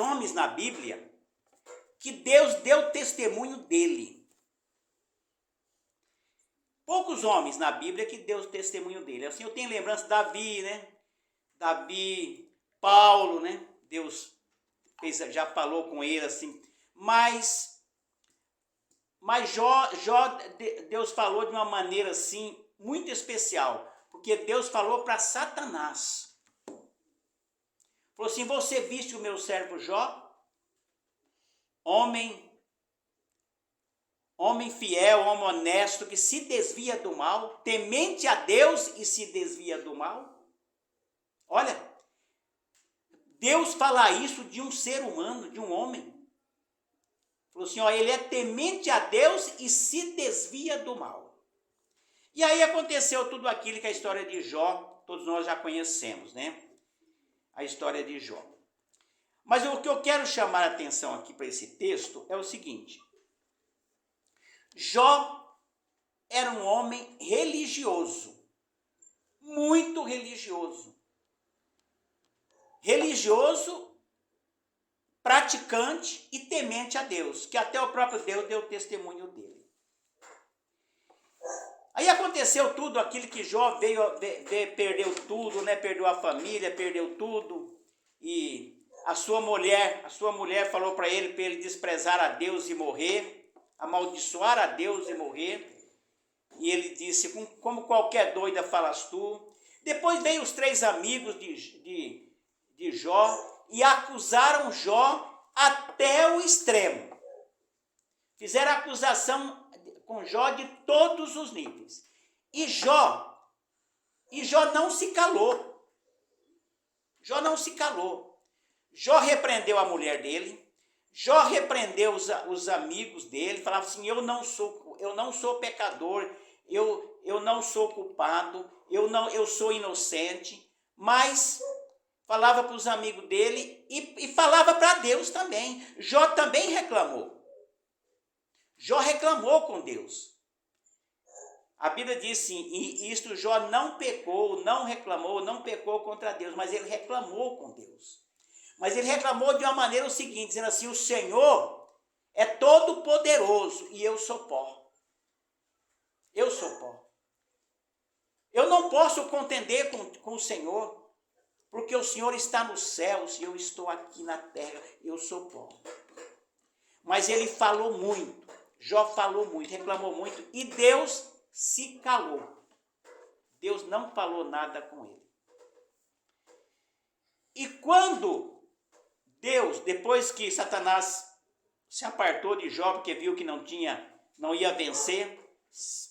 homens na Bíblia que Deus deu testemunho dele. Poucos homens na Bíblia que Deus deu testemunho dele. Assim, eu tenho lembrança de Davi, né? Davi, Paulo, né? Deus já falou com ele assim. Mas Deus falou de uma maneira assim, muito especial. Porque Deus falou para Satanás. Falou assim, você viste o meu servo Jó? Homem fiel, homem honesto, que se desvia do mal, temente a Deus e se desvia do mal. Olha, Deus fala isso de um ser humano, de um homem. Falou assim, ó, ele é temente a Deus e se desvia do mal. E aí aconteceu tudo aquilo que a história de Jó, todos nós já conhecemos, né? A história de Jó. Mas o que eu quero chamar a atenção aqui para esse texto é o seguinte. Jó era um homem religioso, muito religioso. Religioso, praticante e temente a Deus, que até o próprio Deus deu testemunho dele. Aí aconteceu tudo aquilo que Jó perdeu tudo, né? Perdeu a família, perdeu tudo. E a sua mulher falou para ele desprezar a Deus e morrer, amaldiçoar a Deus e morrer. E ele disse, como qualquer doida falas tu. Depois veio os 3 amigos de Jó e acusaram Jó até o extremo. Fizeram acusação com Jó de todos os níveis. E Jó não se calou. Jó não se calou. Jó repreendeu a mulher dele. Jó repreendeu os amigos dele. Falava assim, eu não sou pecador. Eu não sou culpado. Eu sou inocente. Mas falava para os amigos dele e falava para Deus também. Jó também reclamou. Jó reclamou com Deus. A Bíblia diz assim, e isto Jó não pecou, não reclamou, não pecou contra Deus, mas ele reclamou com Deus. Mas ele reclamou de uma maneira o seguinte, dizendo assim, o Senhor é todo poderoso e eu sou pó. Eu sou pó. Eu não posso contender com o Senhor, porque o Senhor está nos céus e eu estou aqui na terra, eu sou pó. Mas ele falou muito. Jó falou muito, reclamou muito, e Deus se calou. Deus não falou nada com ele. E quando Deus, depois que Satanás se apartou de Jó, porque viu que não ia vencer,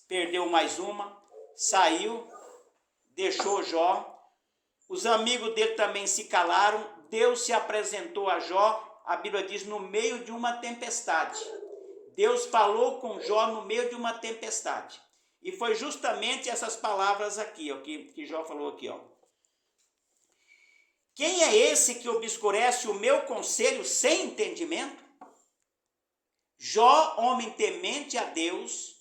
perdeu mais uma, saiu, deixou Jó, os amigos dele também se calaram, Deus se apresentou a Jó, a Bíblia diz, no meio de uma tempestade. Deus falou com Jó no meio de uma tempestade. E foi justamente essas palavras aqui, ó, que Jó falou aqui. Ó. Quem é esse que obscurece o meu conselho sem entendimento? Jó, homem temente a Deus,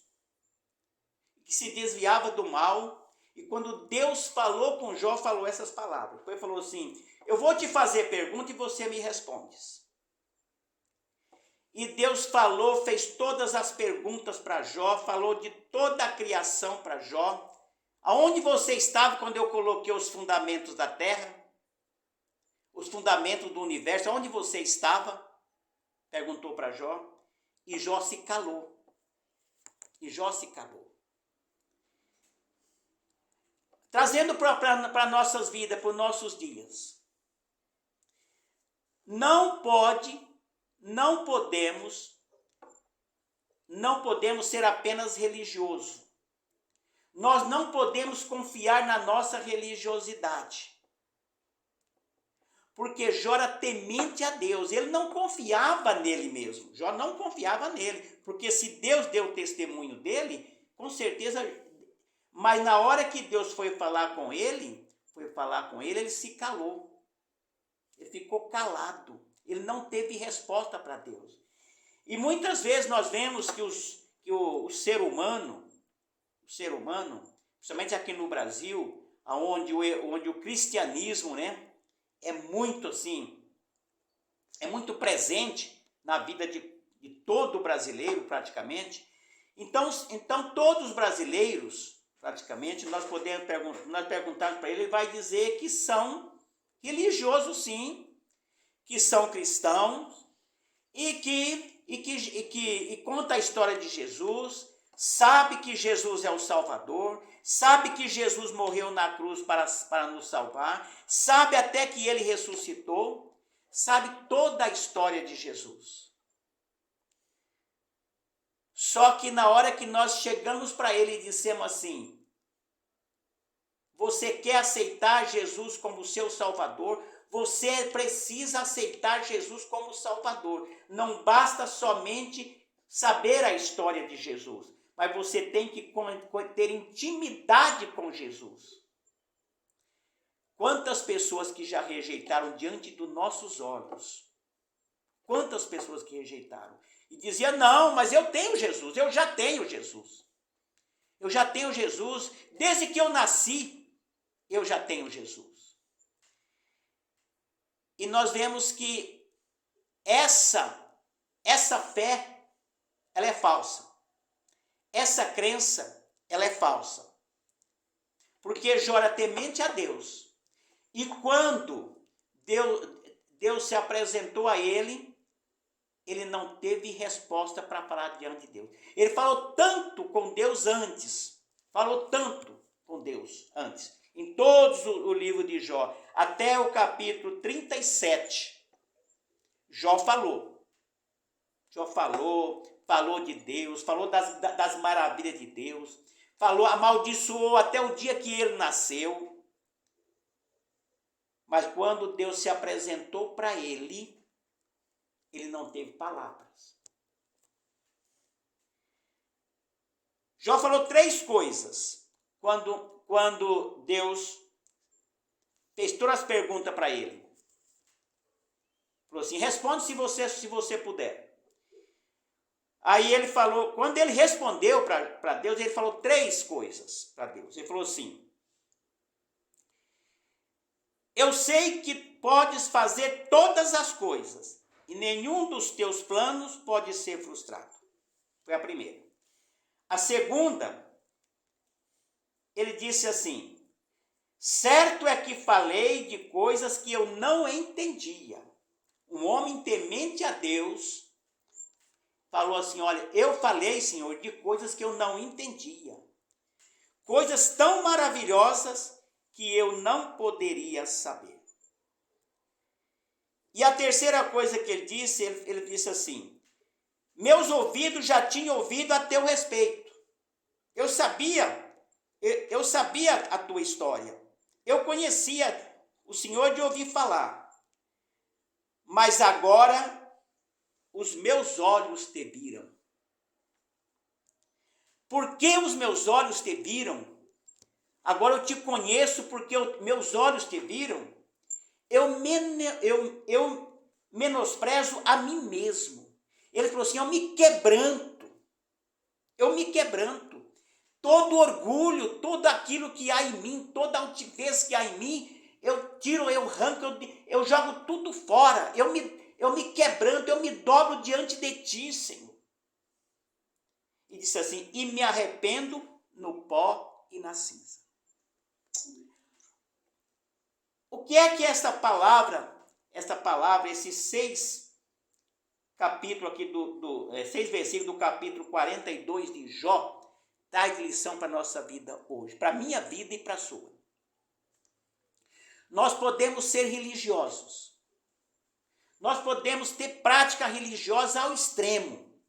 que se desviava do mal. E quando Deus falou com Jó, falou essas palavras. Depois falou assim, eu vou te fazer pergunta e você me respondes. E Deus falou, fez todas as perguntas para Jó, falou de toda a criação para Jó. Aonde você estava quando eu coloquei os fundamentos da terra? Os fundamentos do universo, aonde você estava? Perguntou para Jó. E Jó se calou. Trazendo para nossas vidas, para os nossos dias. Não podemos ser apenas religiosos. Nós não podemos confiar na nossa religiosidade. Porque Jó era temente a Deus, ele não confiava nele mesmo. Jó não confiava nele, porque se Deus deu testemunho dele, com certeza, mas na hora que Deus foi falar com ele, ele se calou. Ele ficou calado. Ele não teve resposta para Deus. E muitas vezes nós vemos que o ser humano, principalmente aqui no Brasil, onde o cristianismo, né, é muito assim, é muito presente na vida de todo brasileiro, praticamente. Então todos os brasileiros, praticamente, nós perguntarmos para ele, ele vai dizer que são religiosos, sim, que são cristãos e conta a história de Jesus, sabe que Jesus é o Salvador, sabe que Jesus morreu na cruz para nos salvar, sabe até que ele ressuscitou, sabe toda a história de Jesus. Só que na hora que nós chegamos para ele e dissemos assim, você quer aceitar Jesus como seu Salvador? Você precisa aceitar Jesus como Salvador. Não basta somente saber a história de Jesus, mas você tem que ter intimidade com Jesus. Quantas pessoas que já rejeitaram diante dos nossos olhos? Quantas pessoas que rejeitaram? E dizia, não, mas eu tenho Jesus, eu já tenho Jesus. Eu já tenho Jesus, desde que eu nasci, eu já tenho Jesus. E nós vemos que essa fé, ela é falsa. Essa crença, ela é falsa. Porque Jó era temente a Deus. E quando Deus se apresentou a ele não teve resposta para falar diante de Deus. Ele falou tanto com Deus antes. Em todos o livro de Jó, até o capítulo 37, Jó falou de Deus, falou das maravilhas de Deus, amaldiçoou até o dia que ele nasceu. Mas quando Deus se apresentou para ele não teve palavras. Jó falou 3 coisas quando Deus fez todas as perguntas para ele. Falou assim, responde se você puder. Aí ele falou, quando ele respondeu para Deus, ele falou 3 coisas para Deus. Ele falou assim, eu sei que podes fazer todas as coisas e nenhum dos teus planos pode ser frustrado. Foi a primeira. A segunda, ele disse assim, certo é que falei de coisas que eu não entendia. Um homem temente a Deus falou assim, olha, eu falei, Senhor, de coisas que eu não entendia. Coisas tão maravilhosas que eu não poderia saber. E a terceira coisa que ele disse assim, meus ouvidos já tinham ouvido a teu respeito. Eu sabia a tua história. Eu conhecia o Senhor de ouvir falar. Mas agora os meus olhos te viram. Por que os meus olhos te viram? Agora eu te conheço porque meus olhos te viram. Eu menosprezo a mim mesmo. Ele falou assim, eu me quebranto. Todo orgulho, tudo aquilo que há em mim, toda altivez que há em mim, eu tiro, eu arranco, eu jogo tudo fora. Eu me quebranto, eu me dobro diante de ti, Senhor. E disse assim, e me arrependo no pó e na cinza. O que é que esta palavra, esses 6 capítulos aqui 6 versículos do capítulo 42 de Jó, traz de lição para a nossa vida hoje, para a minha vida e para a sua. Nós podemos ser religiosos. Nós podemos ter prática religiosa ao extremo.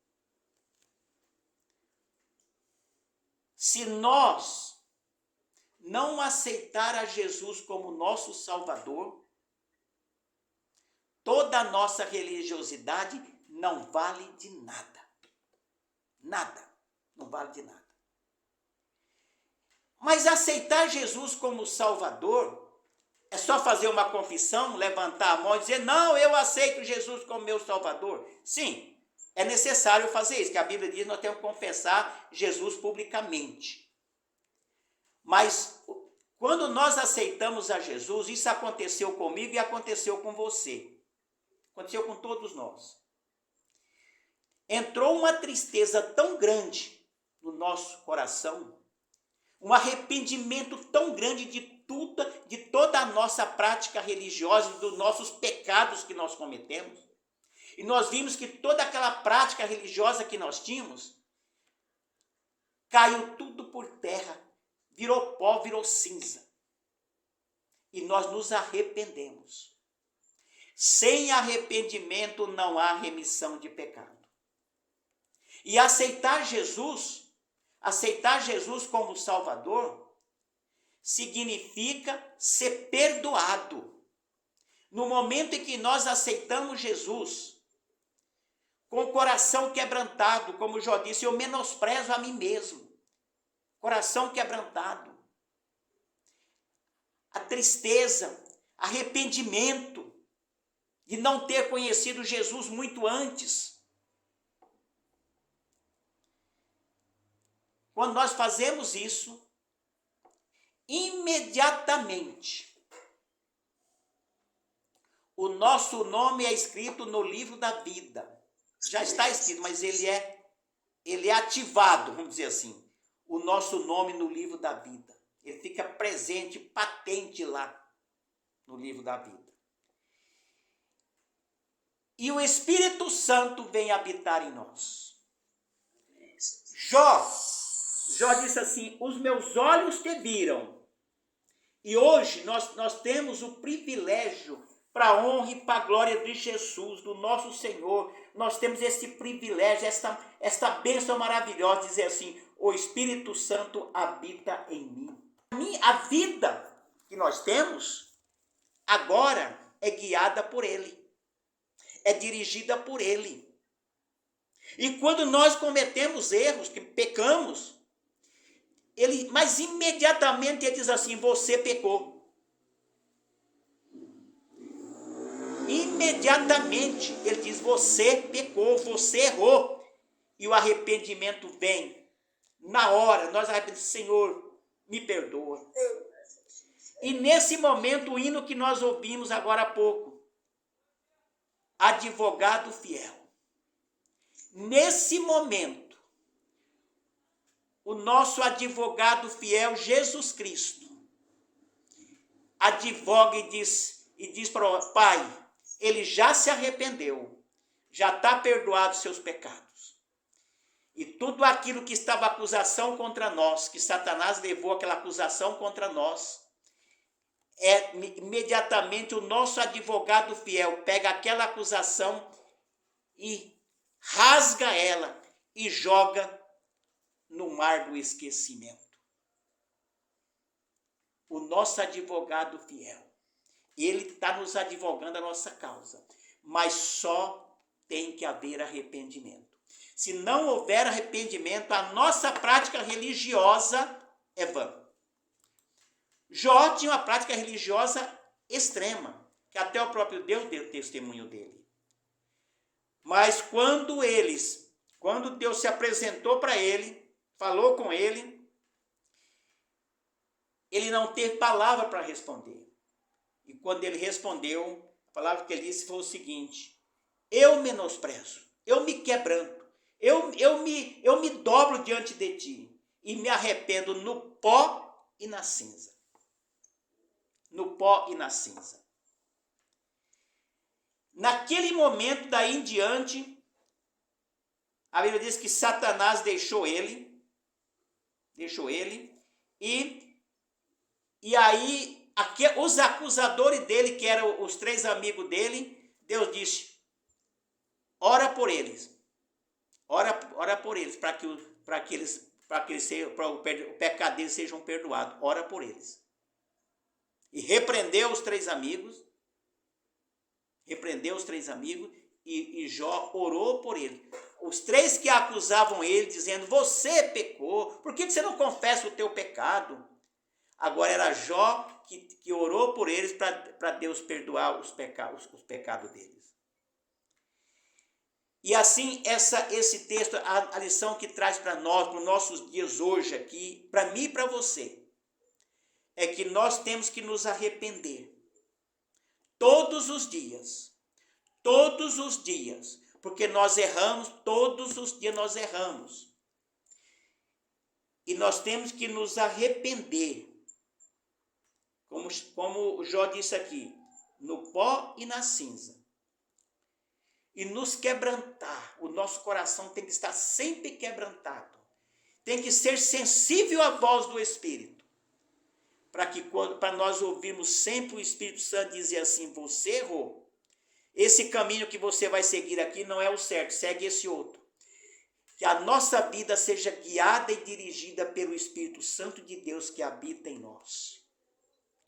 Se nós não aceitar a Jesus como nosso Salvador, toda a nossa religiosidade não vale de nada. Nada. Não vale de nada. Mas aceitar Jesus como Salvador é só fazer uma confissão, levantar a mão e dizer, não, eu aceito Jesus como meu Salvador. Sim, é necessário fazer isso, que a Bíblia diz que nós temos que confessar Jesus publicamente. Mas quando nós aceitamos a Jesus, isso aconteceu comigo e aconteceu com você. Aconteceu com todos nós. Entrou uma tristeza tão grande no nosso coração, um arrependimento tão grande de toda a nossa prática religiosa, dos nossos pecados que nós cometemos. E nós vimos que toda aquela prática religiosa que nós tínhamos, caiu tudo por terra, virou pó, virou cinza. E nós nos arrependemos. Sem arrependimento não há remissão de pecado. E aceitar Jesus como Salvador, significa ser perdoado. No momento em que nós aceitamos Jesus, com o coração quebrantado, como Jó disse, eu menosprezo a mim mesmo. Coração quebrantado. A tristeza, arrependimento de não ter conhecido Jesus muito antes. Quando nós fazemos isso, imediatamente, o nosso nome é escrito no livro da vida. Já está escrito, mas ele é ativado, vamos dizer assim, o nosso nome no livro da vida. Ele fica presente, patente lá no livro da vida. E o Espírito Santo vem habitar em nós. Jó disse assim, os meus olhos te viram. E hoje nós temos o privilégio, para a honra e para a glória de Jesus, do nosso Senhor, nós temos esse privilégio, esta bênção maravilhosa, de dizer assim, o Espírito Santo habita em mim. A vida que nós temos, agora, é guiada por Ele, é dirigida por Ele. E quando nós cometemos erros, que pecamos, mas imediatamente ele diz assim, você pecou. Imediatamente ele diz, você pecou, você errou. E o arrependimento vem. Na hora, nós arrependemos, Senhor, me perdoa. E nesse momento, o hino que nós ouvimos agora há pouco, advogado fiel. Nesse momento, o nosso advogado fiel, Jesus Cristo, advoga e diz para o Pai, ele já se arrependeu, já está perdoado os seus pecados. E tudo aquilo que estava acusação contra nós, que Satanás levou aquela acusação contra nós, imediatamente o nosso advogado fiel pega aquela acusação e rasga ela e joga no mar do esquecimento. O nosso advogado fiel, ele está nos advogando a nossa causa, mas só tem que haver arrependimento. Se não houver arrependimento, a nossa prática religiosa é vã. Jó tinha uma prática religiosa extrema, que até o próprio Deus deu testemunho dele. Mas quando Deus se apresentou para ele, falou com ele, ele não teve palavra para responder. E quando ele respondeu, a palavra que ele disse foi o seguinte, eu menosprezo, eu me quebranto, eu me dobro diante de ti e me arrependo no pó e na cinza. No pó e na cinza. Naquele momento, daí em diante, a Bíblia diz que Satanás deixou ele, e aí os acusadores dele, que eram os 3 amigos dele, Deus disse, ora por eles, ora por eles, para que o pecado deles sejam perdoados, ora por eles. E repreendeu os 3 amigos, e Jó orou por ele. Os 3 que acusavam ele, dizendo, você pecou, por que você não confessa o teu pecado? Agora era Jó que orou por eles para Deus perdoar os pecados deles. E assim, esse texto, a lição que traz para nós, para os nossos dias hoje aqui, para mim e para você, é que nós temos que nos arrepender todos os dias, todos os dias, porque nós erramos, todos os dias nós erramos. E nós temos que nos arrepender, como Jó disse aqui, no pó e na cinza. E nos quebrantar, o nosso coração tem que estar sempre quebrantado, tem que ser sensível à voz do Espírito, para nós ouvirmos sempre o Espírito Santo dizer assim: você errou, esse caminho que você vai seguir aqui não é o certo, segue esse outro. Que a nossa vida seja guiada e dirigida pelo Espírito Santo de Deus que habita em nós.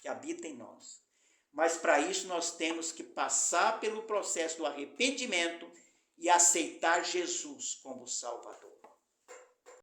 Que habita em nós. Mas para isso nós temos que passar pelo processo do arrependimento e aceitar Jesus como Salvador.